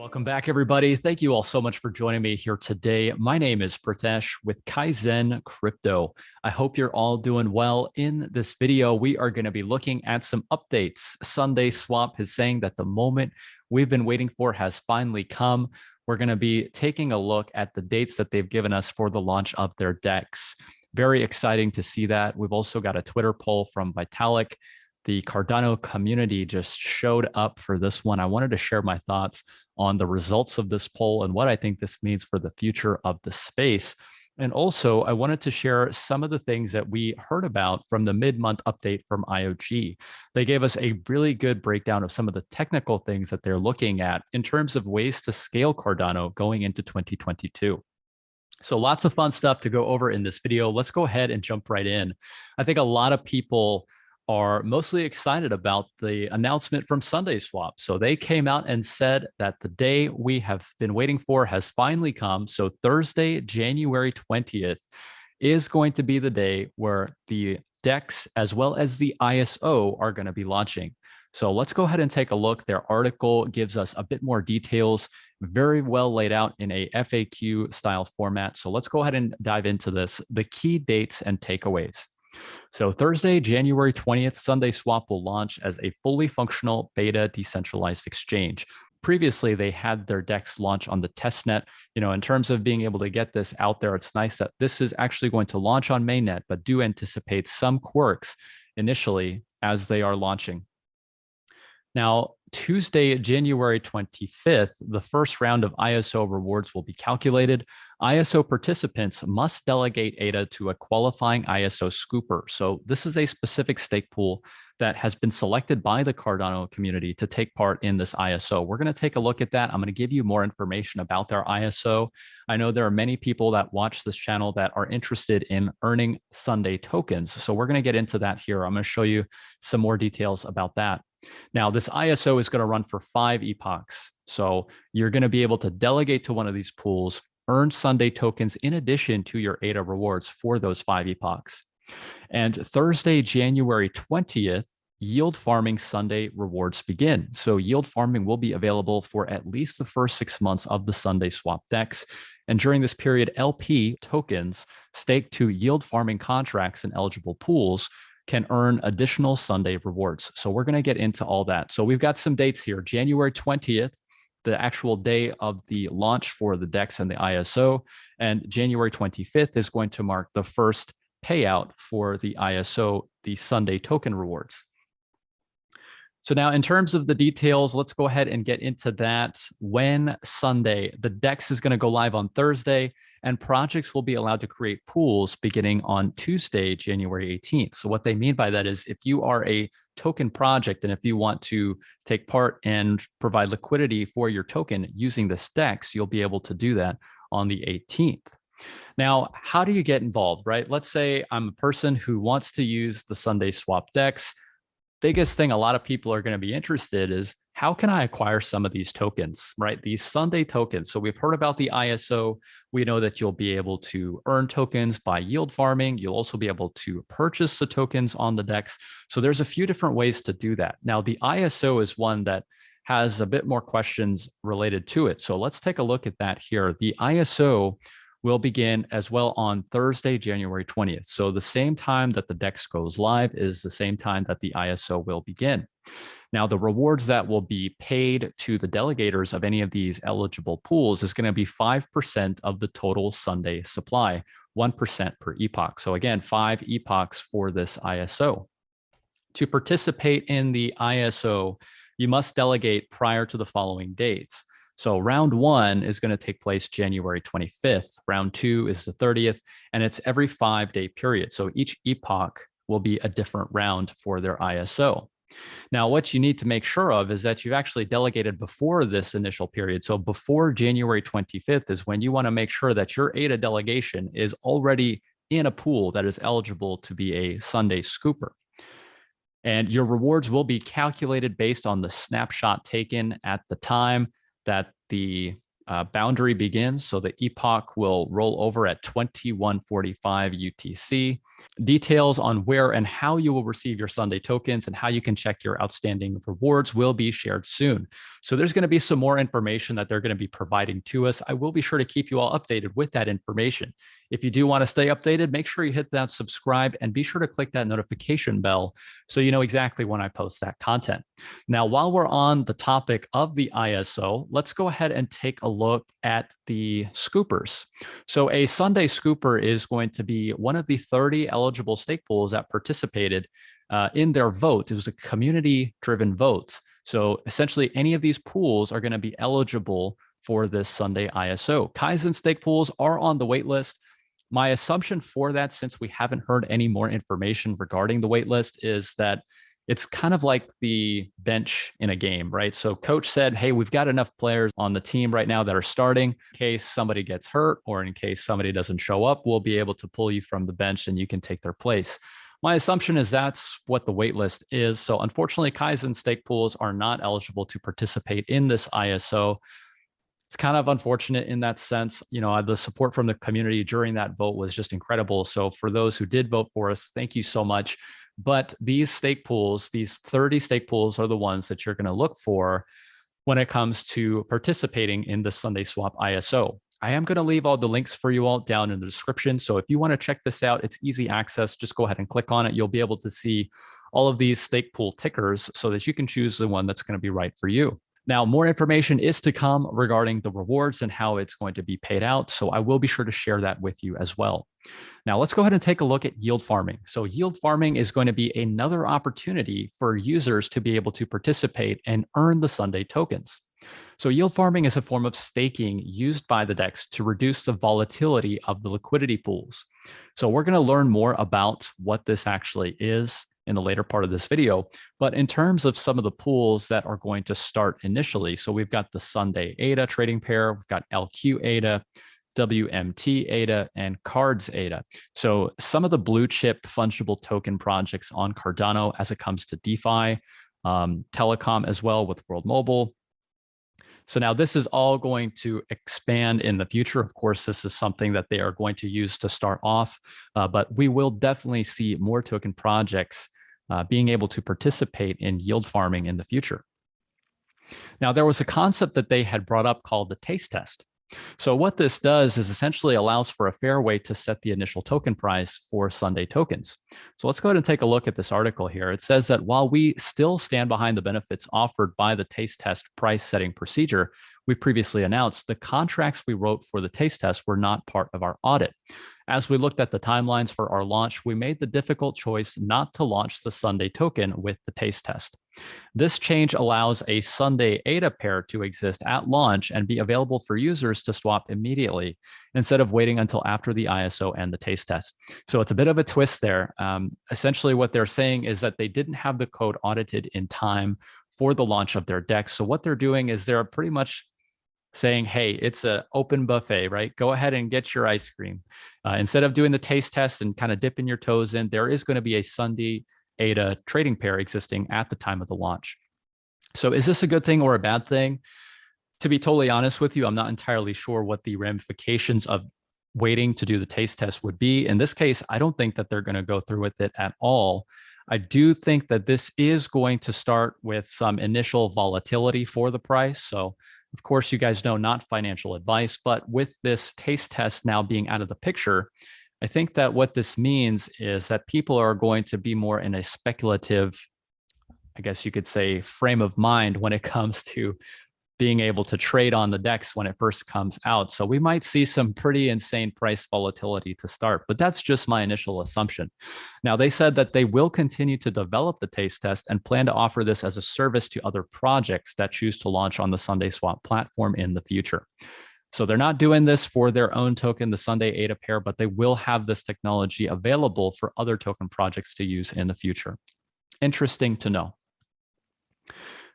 Welcome back, everybody. Thank you all so much for joining me here today. My name is Pritesh with KAIZN Crypto. I hope you're all doing well. In this video, we are going to be looking at some updates. Sundaeswap is saying that the moment we've been waiting for has finally come. We're going to be taking a look at the dates that they've given us for the launch of their DEX. Very exciting to see that. We've also got a Twitter poll from Vitalik. The Cardano community just showed up for this one. I wanted to share my thoughts on the results of this poll and what I think this means for the future of the space. And also, I wanted to share some of the things that we heard about from the mid-month update from IOG. They gave us a really good breakdown of some of the technical things that they're looking at in terms of ways to scale Cardano going into 2022. So lots of fun stuff to go over in this video. Let's go ahead and jump right in. I think a lot of people are mostly excited about the announcement from Sundaeswap. So they came out and said that the day we have been waiting for has finally come. So Thursday, January 20th is going to be the day where the DEX as well as the ISO are going to be launching. So let's go ahead and take a look. Their article gives us a bit more details, very well laid out in a FAQ style format. So let's go ahead and dive into this, the key dates and takeaways. So Thursday, January 20th, Sundaeswap will launch as a fully functional beta decentralized exchange. Previously, they had their DEX launch on the testnet. In terms of being able to get this out there, it's nice that this is actually going to launch on mainnet, but do anticipate some quirks initially as they are launching. Now, Tuesday, January 25th, the first round of ISO rewards will be calculated. ISO participants must delegate ADA to a qualifying ISO scooper. So this is a specific stake pool that has been selected by the Cardano community to take part in this ISO. We're going to take a look at that. I'm going to give you more information about their ISO. I know there are many people that watch this channel that are interested in earning SUNDAE tokens. So we're going to get into that here. I'm going to show you some more details about that. Now, this ISO is going to run for 5 epochs. So you're going to be able to delegate to one of these pools, earn SUNDAE tokens in addition to your ADA rewards for those 5 epochs. And Thursday, January 20th, yield farming SUNDAE rewards begin. So yield farming will be available for at least the first 6 months of the Sundaeswap DEX. And during this period, LP tokens staked to yield farming contracts and eligible pools can earn additional SUNDAE rewards. So we're going to get into all that. So we've got some dates here. January 20th, the actual day of the launch for the DEX and the ISO. And January 25th is going to mark the first payout for the ISO, the SUNDAE token rewards. So now in terms of the details, let's go ahead and get into that. When SUNDAE, the DEX is going to go live on Thursday, and projects will be allowed to create pools beginning on Tuesday, January 18th. So what they mean by that is if you are a token project and if you want to take part and provide liquidity for your token using this DEX, you'll be able to do that on the 18th. Now, how do you get involved, right? Let's say I'm a person who wants to use the Sundaeswap DEX. Biggest thing a lot of people are going to be interested is how can I acquire some of these tokens, right? These SUNDAE tokens. So we've heard about the ISO. We know that you'll be able to earn tokens by yield farming. You'll also be able to purchase the tokens on the DEX. So there's a few different ways to do that. Now, the ISO is one that has a bit more questions related to it. So let's take a look at that here. The ISO will begin as well on Thursday, January 20th. So the same time that the DEX goes live is the same time that the ISO will begin. Now, the rewards that will be paid to the delegators of any of these eligible pools is going to be 5% of the total SUNDAE supply, 1% per epoch. So again, 5 epochs for this ISO. To participate in the ISO, you must delegate prior to the following dates. So round 1 is going to take place January 25th. Round 2 is the 30th, and it's every 5-day period. So each epoch will be a different round for their ISO. Now, what you need to make sure of is that you've actually delegated before this initial period. So before January 25th is when you want to make sure that your ADA delegation is already in a pool that is eligible to be a SUNDAE scooper. And your rewards will be calculated based on the snapshot taken at the time that the boundary begins. So the epoch will roll over at 21:45 UTC. Details on where and how you will receive your Sundae tokens and how you can check your outstanding rewards will be shared soon. So there's going to be some more information that they're going to be providing to us. I will be sure to keep you all updated with that information. If you do want to stay updated, make sure you hit that subscribe and be sure to click that notification bell so you know exactly when I post that content. Now, while we're on the topic of the ISO, let's go ahead and take a look at the scoopers. So a Sundae scooper is going to be one of the 30 eligible stake pools that participated in their vote. It was a community-driven vote. So essentially, any of these pools are going to be eligible for this Sundae ISO. KAIZN stake pools are on the wait list. My assumption for that, since we haven't heard any more information regarding the waitlist, is that it's kind of like the bench in a game, right? So coach said, hey, we've got enough players on the team right now that are starting. In case somebody gets hurt or in case somebody doesn't show up, we'll be able to pull you from the bench and you can take their place. My assumption is that's what the waitlist is. So unfortunately, KAIZN stake pools are not eligible to participate in this ISO. It's kind of unfortunate in that sense. You know, the support from the community during that vote was just incredible. So for those who did vote for us, thank you so much. But these stake pools, these 30 stake pools are the ones that you're going to look for when it comes to participating in the Sundaeswap ISO. I am going to leave all the links for you all down in the description. So if you want to check this out, it's easy access. Just go ahead and click on it. You'll be able to see all of these stake pool tickers so that you can choose the one that's going to be right for you. Now, more information is to come regarding the rewards and how it's going to be paid out. So I will be sure to share that with you as well. Now, let's go ahead and take a look at yield farming. So yield farming is going to be another opportunity for users to be able to participate and earn the Sundae tokens. So yield farming is a form of staking used by the DEX to reduce the volatility of the liquidity pools. So we're going to learn more about what this actually is in the later part of this video. But in terms of some of the pools that are going to start initially, so we've got the Sundae ADA trading pair, we've got LQ ADA, WMT ADA, and Cards ADA. So some of the blue chip fungible token projects on Cardano as it comes to DeFi, telecom as well with World Mobile. So now this is all going to expand in the future. Of course, this is something that they are going to use to start off, but we will definitely see more token projects being able to participate in yield farming in the future. Now, there was a concept that they had brought up called the taste test. So what this does is essentially allows for a fair way to set the initial token price for Sundae tokens. So let's go ahead and take a look at this article here. It says that while we still stand behind the benefits offered by the taste test price setting procedure we previously announced, the contracts we wrote for the taste test were not part of our audit. As we looked at the timelines for our launch, we made the difficult choice not to launch the Sundae token with the taste test. This change allows a Sundae ADA pair to exist at launch and be available for users to swap immediately instead of waiting until after the ISO and the taste test. So it's a bit of a twist there. Essentially, what they're saying is that they didn't have the code audited in time for the launch of their DEX. So what they're doing is they're pretty much saying, hey, it's an open buffet, right? Go ahead and get your ice cream. Instead of doing the taste test and kind of dipping your toes in, there is going to be a Sundae ADA trading pair existing at the time of the launch. So is this a good thing or a bad thing? To be totally honest with you, I'm not entirely sure what the ramifications of waiting to do the taste test would be. In this case, I don't think that they're going to go through with it at all. I do think that this is going to start with some initial volatility for the price. So of course, you guys know, not financial advice, but with this taste test now being out of the picture, I think that what this means is that people are going to be more in a speculative, I guess you could say, frame of mind when it comes to being able to trade on the DEX when it first comes out. So we might see some pretty insane price volatility to start, but that's just my initial assumption. Now, they said that they will continue to develop the taste test and plan to offer this as a service to other projects that choose to launch on the Sundaeswap platform in the future. So they're not doing this for their own token, the Sundae ADA pair, but they will have this technology available for other token projects to use in the future. Interesting to know.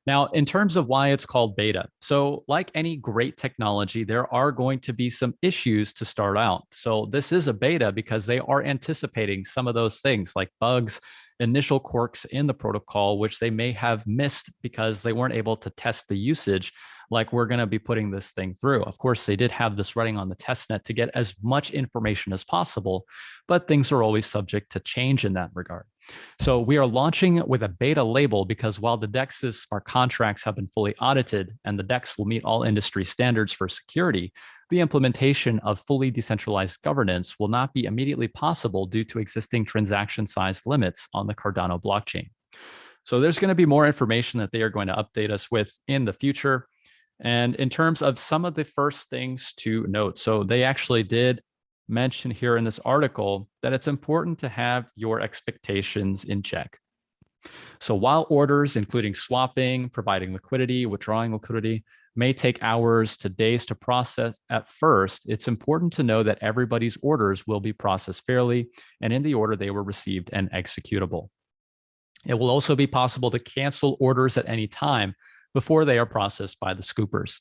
Now, in terms of why it's called beta, so like any great technology, there are going to be some issues to start out. So this is a beta because they are anticipating some of those things like bugs, initial quirks in the protocol, which they may have missed because they weren't able to test the usage like we're going to be putting this thing through. Of course, they did have this running on the testnet to get as much information as possible, but things are always subject to change in that regard. So we are launching with a beta label because while the DEX's smart contracts have been fully audited and the DEX will meet all industry standards for security, the implementation of fully decentralized governance will not be immediately possible due to existing transaction size limits on the Cardano blockchain. So there's going to be more information that they are going to update us with in the future. And in terms of some of the first things to note, so they actually did mention here in this article that it's important to have your expectations in check. So while orders, including swapping, providing liquidity, withdrawing liquidity, may take hours to days to process at first, it's important to know that everybody's orders will be processed fairly and in the order they were received and executable. It will also be possible to cancel orders at any time before they are processed by the scoopers.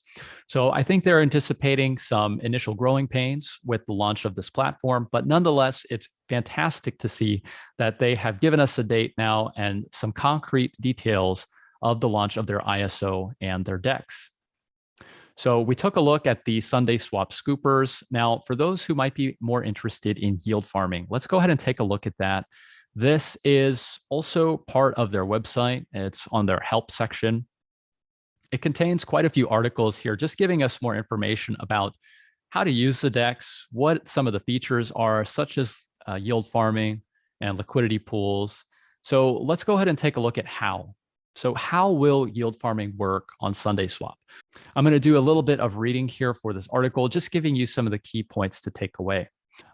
So I think they're anticipating some initial growing pains with the launch of this platform, but nonetheless, it's fantastic to see that they have given us a date now and some concrete details of the launch of their ISO and their DEX. So we took a look at the Sundaeswap scoopers. Now, for those who might be more interested in yield farming, let's go ahead and take a look at that. This is also part of their website. It's on their help section. It contains quite a few articles here, just giving us more information about how to use the DEX, what some of the features are, such as yield farming and liquidity pools. So let's go ahead and take a look at how. So how will yield farming work on Sundaeswap? I'm going to do a little bit of reading here for this article, just giving you some of the key points to take away.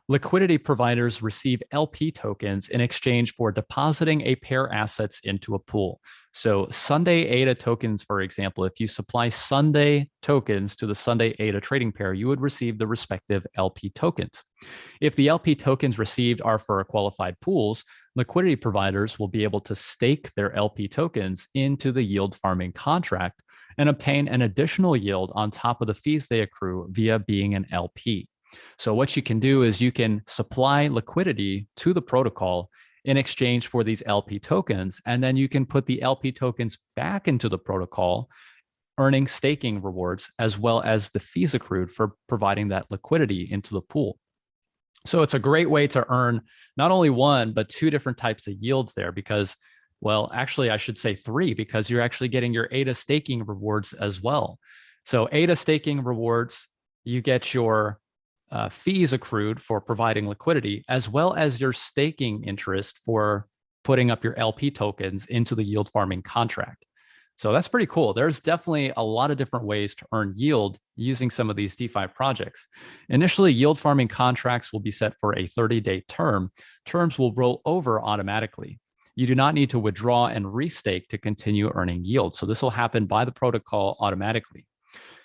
Liquidity providers receive LP tokens in exchange for depositing a pair assets into a pool. So Sundae ADA tokens, for example, if you supply Sundae tokens to the Sundae ADA trading pair, you would receive the respective LP tokens. If the LP tokens received are for qualified pools, liquidity providers will be able to stake their LP tokens into the yield farming contract and obtain an additional yield on top of the fees they accrue via being an LP. So what you can do is you can supply liquidity to the protocol in exchange for these LP tokens, and then you can put the LP tokens back into the protocol, earning staking rewards, as well as the fees accrued for providing that liquidity into the pool. So it's a great way to earn not only one, but two different types of yields there because, well, actually, I should say three, because you're actually getting your ADA staking rewards as well. So ADA staking rewards, you get your fees accrued for providing liquidity, as well as your staking interest for putting up your LP tokens into the yield farming contract. So that's pretty cool. There's definitely a lot of different ways to earn yield using some of these DeFi projects. Initially, yield farming contracts will be set for a 30-day term. Terms will roll over automatically. You do not need to withdraw and restake to continue earning yield. So this will happen by the protocol automatically.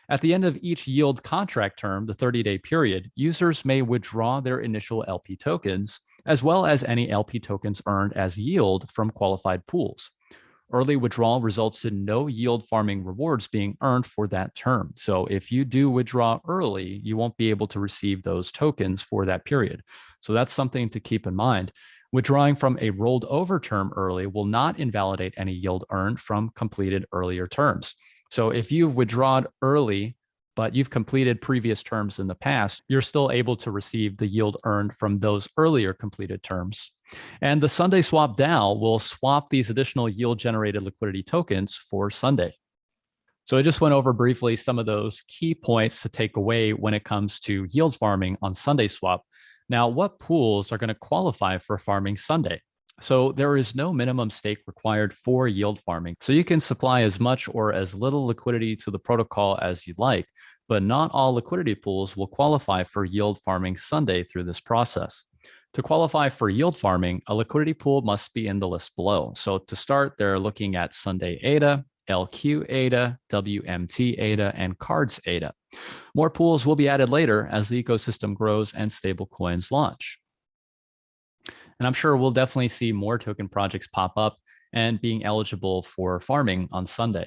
At the end of each yield contract term, the 30-day period, users may withdraw their initial LP tokens, as well as any LP tokens earned as yield from qualified pools. Early withdrawal results in no yield farming rewards being earned for that term. So if you do withdraw early, you won't be able to receive those tokens for that period. So that's something to keep in mind. Withdrawing from a rolled over term early will not invalidate any yield earned from completed earlier terms. So if you've withdrawn early, but you've completed previous terms in the past, you're still able to receive the yield earned from those earlier completed terms. And the Sundaeswap DAO will swap these additional yield-generated liquidity tokens for Sundae. So I just went over briefly some of those key points to take away when it comes to yield farming on Sundaeswap. Now, what pools are going to qualify for farming Sundae? So there is no minimum stake required for yield farming. So you can supply as much or as little liquidity to the protocol as you'd like, but not all liquidity pools will qualify for yield farming Sundae through this process. To qualify for yield farming, a liquidity pool must be in the list below. So to start, they're looking at Sundae ADA, LQ ADA, WMT ADA, and Cards ADA. More pools will be added later as the ecosystem grows and stablecoins launch. And I'm sure we'll definitely see more token projects pop up and being eligible for farming on Sundae.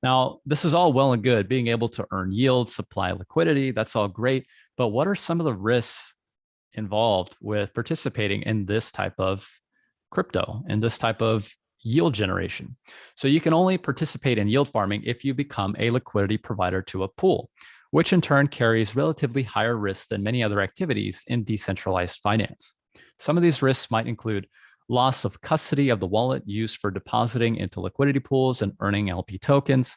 Now, this is all well and good, being able to earn yield, supply liquidity, that's all great. But what are some of the risks involved with participating in this type of crypto and this type of yield generation. So you can only participate in yield farming if you become a liquidity provider to a pool, which in turn carries relatively higher risks than many other activities in decentralized finance. Some of these risks might include loss of custody of the wallet used for depositing into liquidity pools and earning LP tokens,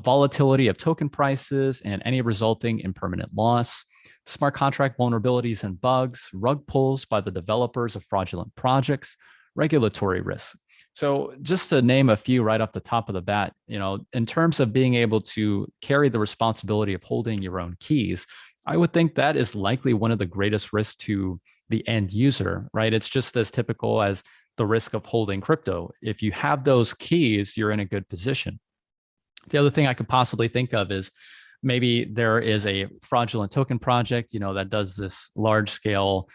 volatility of token prices and any resulting impermanent loss, smart contract vulnerabilities and bugs, rug pulls by the developers of fraudulent projects, regulatory risks. So just to name a few right off the top of the bat, in terms of being able to carry the responsibility of holding your own keys, I would think that is likely one of the greatest risks to the end user, right? It's just as typical as the risk of holding crypto. If you have those keys, you're in a good position. The other thing I could possibly think of is maybe there is a fraudulent token project, that does this large scale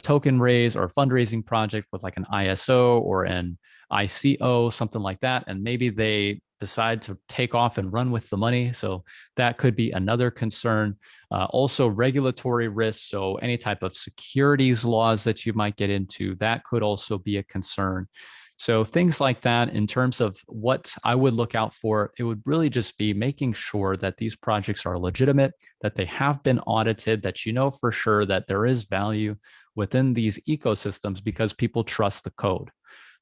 token raise or fundraising project with like an ISO or an ICO, something like that. And maybe they decide to take off and run with the money. So that could be another concern. Also regulatory risks. So any type of securities laws that you might get into, that could also be a concern. So things like that, in terms of what I would look out for, it would really just be making sure that these projects are legitimate, that they have been audited, that you know for sure that there is value within these ecosystems because people trust the code.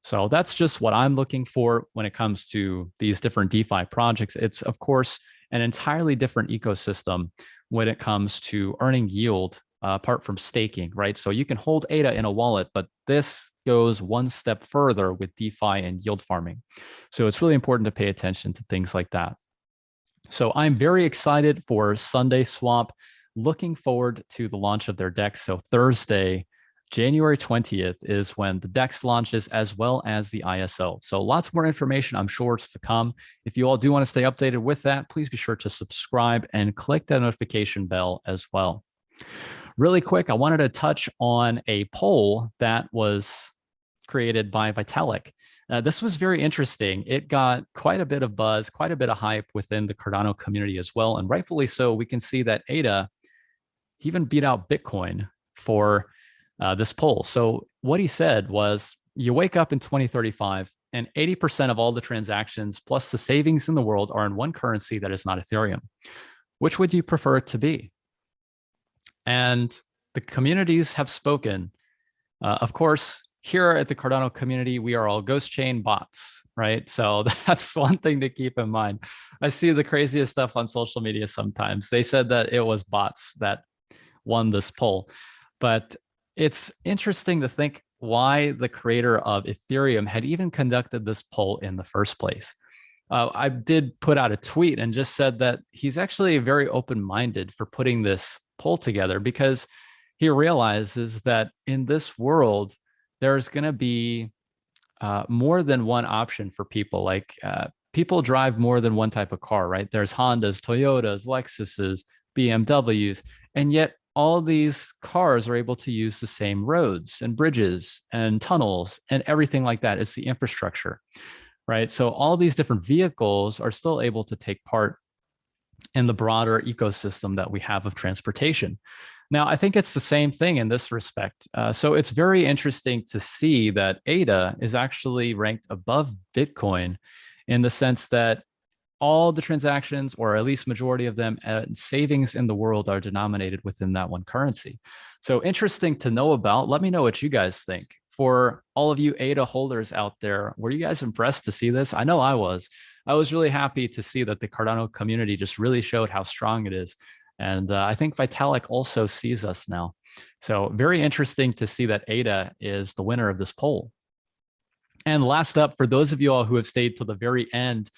So that's just what I'm looking for when it comes to these different DeFi projects. It's, of course, an entirely different ecosystem when it comes to earning yield apart from staking, right? So you can hold ADA in a wallet, but this goes one step further with DeFi and yield farming. So it's really important to pay attention to things like that. So I'm very excited for Sundaeswap, looking forward to the launch of their DEX. So Thursday, January 20th is when the DEX launches, as well as the ISO. So lots more information, I'm sure, is to come. If you all do want to stay updated with that, please be sure to subscribe and click that notification bell as well. Really quick, I wanted to touch on a poll that was created by Vitalik. This was very interesting. It got quite a bit of buzz, quite a bit of hype within the Cardano community as well. And rightfully so. We can see that ADA even beat out Bitcoin for this poll. So what he said was, you wake up in 2035 and 80% of all the transactions plus the savings in the world are in one currency that is not Ethereum. Which would you prefer it to be? And the communities have spoken. Of course, here at the Cardano community, we are all ghost chain bots, right? So that's one thing to keep in mind. I see the craziest stuff on social media sometimes. They said that it was bots that won this poll. But it's interesting to think why the creator of Ethereum had even conducted this poll in the first place. I did put out a tweet and just said that he's actually very open-minded for putting this poll together because he realizes that in this world, there's going to be more than one option for people. Like people drive more than one type of car, right? There's Hondas, Toyotas, Lexuses, BMWs, and yet all these cars are able to use the same roads and bridges and tunnels and everything like that. It's the infrastructure, right? So all these different vehicles are still able to take part in the broader ecosystem that we have of transportation. Now, I think it's the same thing in this respect. So it's very interesting to see that ADA is actually ranked above Bitcoin in the sense that all the transactions, or at least majority of them, savings in the world are denominated within that one currency. So interesting to know about. Let me know what you guys think. For all of you ADA holders out there, were you guys impressed to see this? I know I was. I was really happy to see that the Cardano community just really showed how strong it is. And I think Vitalik also sees us now. So very interesting to see that ADA is the winner of this poll. And last up, for those of you all who have stayed till the very end,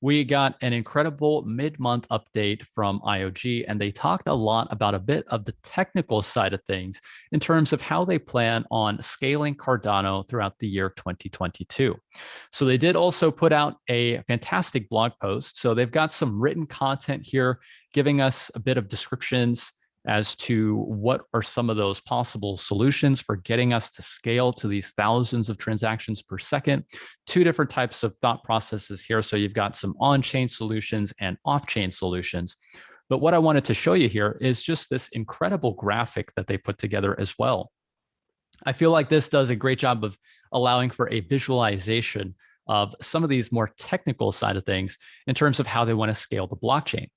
we got an incredible mid-month update from IOG, and they talked a lot about a bit of the technical side of things in terms of how they plan on scaling Cardano throughout the year of 2022. So they did also put out a fantastic blog post. So they've got some written content here giving us a bit of descriptions as to what are some of those possible solutions for getting us to scale to these thousands of transactions per second. Two different types of thought processes here. So you've got some on-chain solutions and off-chain solutions. But what I wanted to show you here is just this incredible graphic that they put together as well. I feel like this does a great job of allowing for a visualization of some of these more technical side of things in terms of how they want to scale the blockchain.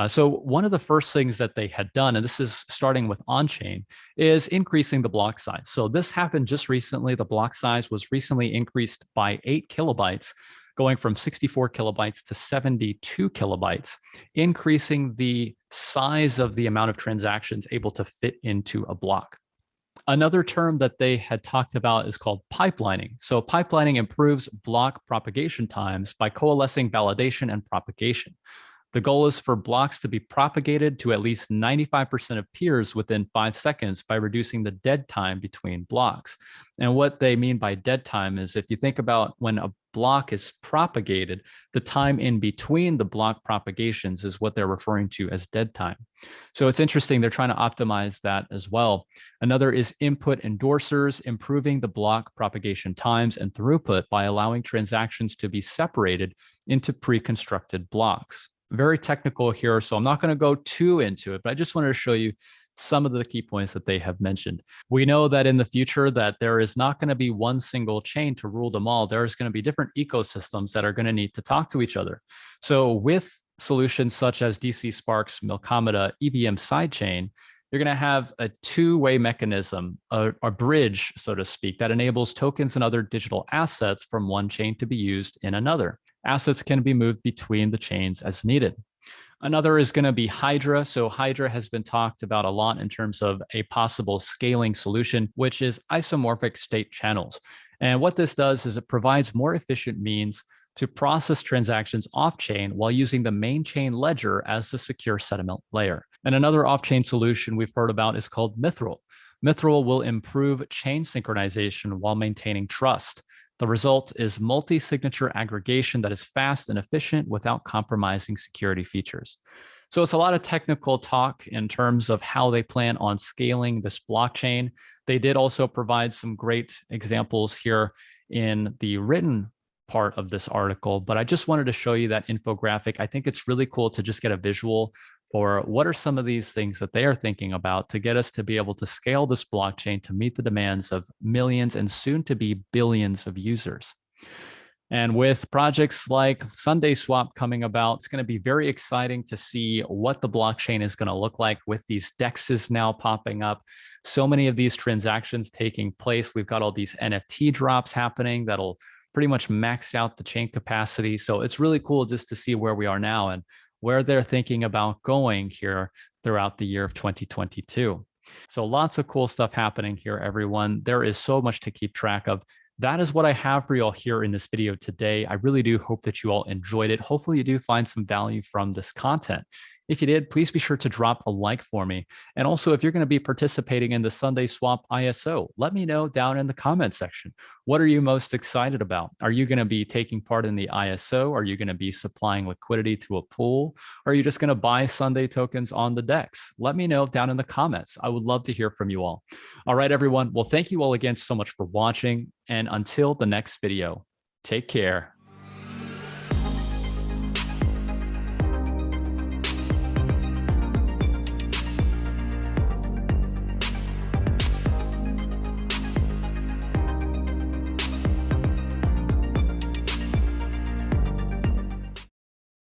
So one of the first things that they had done, and this is starting with on-chain, is increasing the block size. So this happened just recently. The block size was recently increased by 8 kilobytes, going from 64 kilobytes to 72 kilobytes, increasing the size of the amount of transactions able to fit into a block. Another term that they had talked about is called pipelining. So pipelining improves block propagation times by coalescing validation and propagation. The goal is for blocks to be propagated to at least 95% of peers within 5 seconds by reducing the dead time between blocks. And what they mean by dead time is if you think about when a block is propagated, the time in between the block propagations is what they're referring to as dead time. So it's interesting, they're trying to optimize that as well. Another is input endorsers, improving the block propagation times and throughput by allowing transactions to be separated into pre-constructed blocks. Very technical here, so I'm not going to go too into it, but I just wanted to show you some of the key points that they have mentioned. We know that in the future that there is not going to be one single chain to rule them all. There's going to be different ecosystems that are going to need to talk to each other. So with solutions such as DC Spark's Milkamada EVM sidechain, you're going to have a two-way mechanism, a bridge, so to speak, that enables tokens and other digital assets from one chain to be used in another. Assets can be moved between the chains as needed. Another is going to be Hydra. So Hydra has been talked about a lot in terms of a possible scaling solution, which is isomorphic state channels. And what this does is it provides more efficient means to process transactions off-chain while using the main chain ledger as a secure settlement layer. And another off-chain solution we've heard about is called Mithril. Mithril will improve chain synchronization while maintaining trust. The result is multi-signature aggregation that is fast and efficient without compromising security features. So it's a lot of technical talk in terms of how they plan on scaling this blockchain. They did also provide some great examples here in the written part of this article, but I just wanted to show you that infographic. I think it's really cool to just get a visual for what are some of these things that they are thinking about to get us to be able to scale this blockchain to meet the demands of millions and soon to be billions of users. And with projects like Sundaeswap coming about, it's going to be very exciting to see what the blockchain is going to look like with these DEXs now popping up. So many of these transactions taking place. We've got all these NFT drops happening that'll pretty much max out the chain capacity. So it's really cool just to see where we are now and where they're thinking about going here throughout the year of 2022. So lots of cool stuff happening here, everyone. There is so much to keep track of. That is what I have for you all here in this video today. I really do hope that you all enjoyed it. Hopefully you do find some value from this content. If you did, please be sure to drop a like for me. And also, if you're going to be participating in the Sundaeswap ISO, let me know down in the comment section. What are you most excited about? Are you going to be taking part in the ISO? Are you going to be supplying liquidity to a pool? Or are you just going to buy Sundae tokens on the DEX? Let me know down in the comments. I would love to hear from you all. All right, everyone. Well, thank you all again so much for watching. And until the next video, take care.